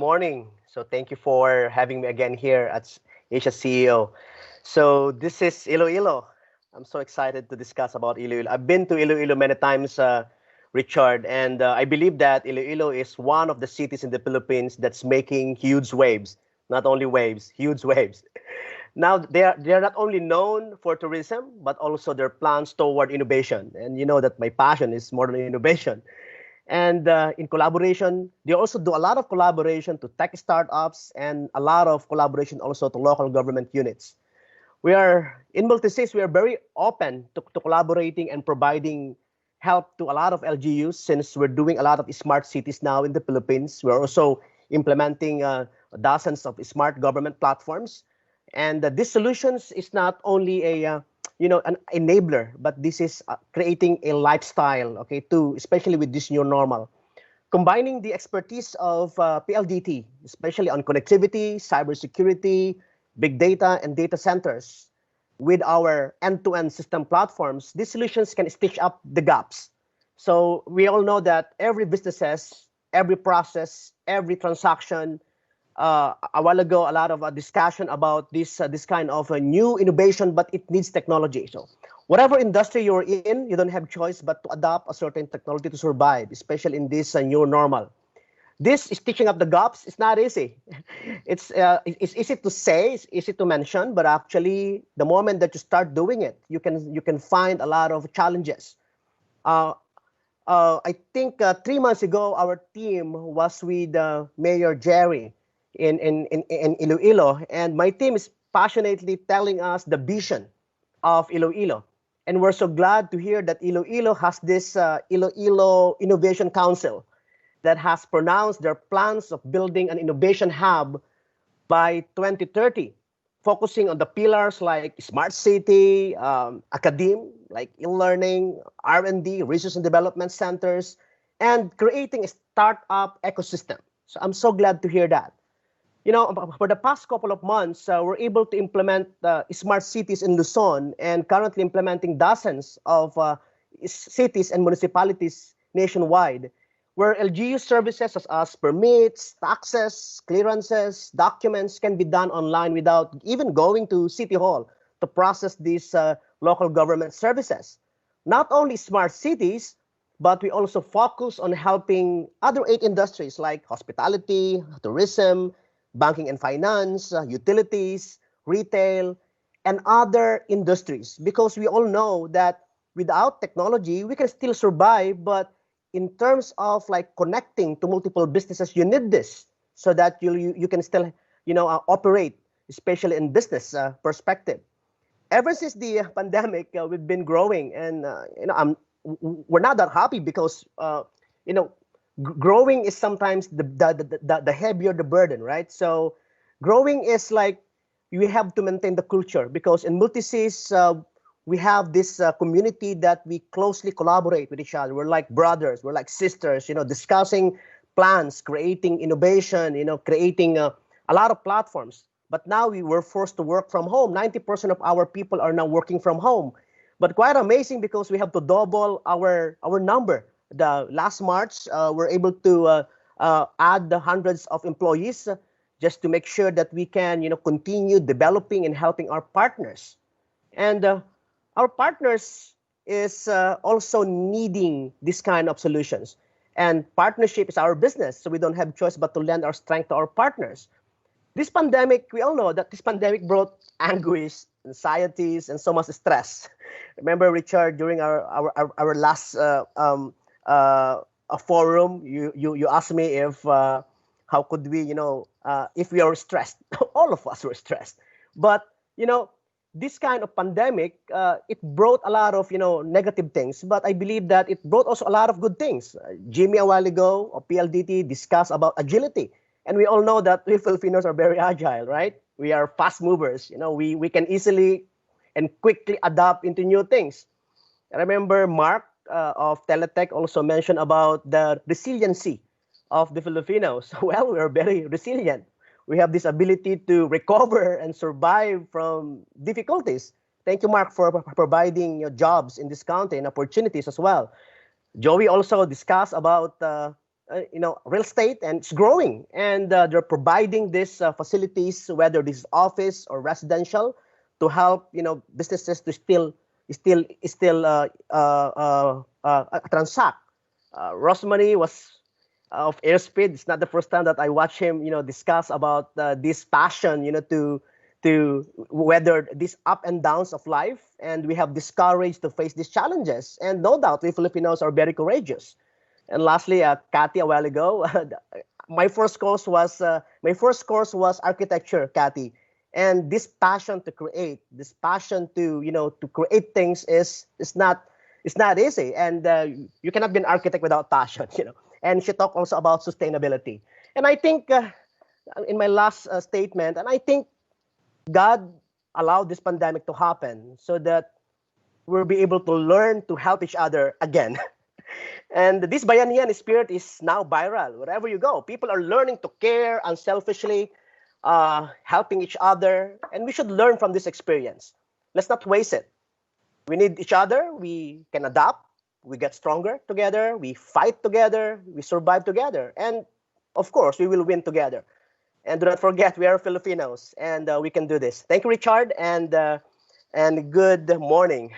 morning. So thank you for having me again here at Asia CEO. So this is Iloilo. I'm so excited to discuss about Iloilo. I've been to Iloilo many times, Richard, and I believe that Iloilo is one of the cities in the Philippines that's making huge waves. Not only waves, huge waves. Now they are not only known for tourism, but also their plans toward innovation. And you know that my passion is more than innovation. And in collaboration, they also do a lot of collaboration to tech startups and a lot of collaboration also to local government units. We are in Multisys, we are very open to collaborating and providing help to a lot of LGUs since we're doing a lot of smart cities now in the Philippines. We're also implementing dozens of smart government platforms. And these solutions is not only an enabler, but this is creating a lifestyle, okay, too, especially with this new normal. Combining the expertise of PLDT, especially on connectivity, cybersecurity, big data, and data centers, with our end-to-end system platforms, these solutions can stitch up the gaps. So we all know that every businesses, every process, every transaction, a while ago, a lot of discussion about this kind of a new innovation, but it needs technology. So whatever industry you're in, you don't have choice but to adopt a certain technology to survive, especially in this new normal. This is teaching up the gaps. It's not easy. It's easy to say, it's easy to mention, but actually, the moment that you start doing it, you can find a lot of challenges. Uh, I think 3 months ago, our team was with Mayor Jerry in Iloilo, and my team is passionately telling us the vision of Iloilo. And we're so glad to hear that Iloilo has this Iloilo Innovation Council that has pronounced their plans of building an innovation hub by 2030, focusing on the pillars like smart city, academe, like e-learning, R&D, research and development centers, and creating a startup ecosystem. So I'm so glad to hear that. For the past couple of months, we're able to implement smart cities in Luzon and currently implementing dozens of cities and municipalities nationwide, where LGU services such as permits, taxes, clearances, documents can be done online without even going to City Hall to process these local government services. Not only smart cities, but we also focus on helping other 8 industries like hospitality, tourism, banking and finance, utilities, retail, and other industries. Because we all know that without technology, we can still survive, but in terms of like connecting to multiple businesses, you need this so that you can still operate, especially in business perspective. Ever since the pandemic, we've been growing, and we're not that happy because you know growing is sometimes the heavier the burden, right? So growing is like we have to maintain the culture because in Multisys, we have this community that we closely collaborate with each other. We're like brothers, we're like sisters, discussing plans, creating innovation, creating a lot of platforms. But now we were forced to work from home. 90% of our people are now working from home. But quite amazing because we have to double our number. The last March, we're able to add the hundreds of employees just to make sure that we can, continue developing and helping our partners. And our partners is also needing this kind of solutions. And partnership is our business, so we don't have choice but to lend our strength to our partners. This pandemic, we all know that this pandemic brought anguish, anxieties, and so much stress. Remember, Richard, during our last a forum, you asked me if how could we, if we are stressed. All of us were stressed. But, this kind of pandemic, it brought a lot of, negative things. But I believe that it brought also a lot of good things. Jimmy a while ago, of PLDT, discussed about agility. And we all know that we Filipinos are very agile, right? We are fast movers. We can easily and quickly adapt into new things. I remember Mark of Teletech also mentioned about the resiliency of the Filipinos. Well, we are very resilient. We have this ability to recover and survive from difficulties. Thank you, Mark, for providing jobs in this country and opportunities as well. Joey also discussed about real estate, and it's growing. And they're providing these facilities, whether this is office or residential, to help businesses to transact. Rosmany was of airspeed. It's not the first time that I watch him, discuss about this passion, to weather these up and downs of life, and we have this courage to face these challenges. And no doubt, we Filipinos are very courageous. And lastly, Kathy, a while ago, my first course was architecture, Kathy. And this passion to create, this passion to create things is not easy. And you cannot be an architect without passion. And she talked also about sustainability. And I think in my last statement, and I think God allowed this pandemic to happen so that we'll be able to learn to help each other again. And this Bayanihan spirit is now viral. Wherever you go, people are learning to care unselfishly, helping each other. And we should learn from this experience. Let's not waste it. We need each other. We can adapt. We get stronger together. We fight together. We survive together. And of course, we will win together. And do not forget, we are Filipinos, and we can do this. Thank you, Richard, and good morning.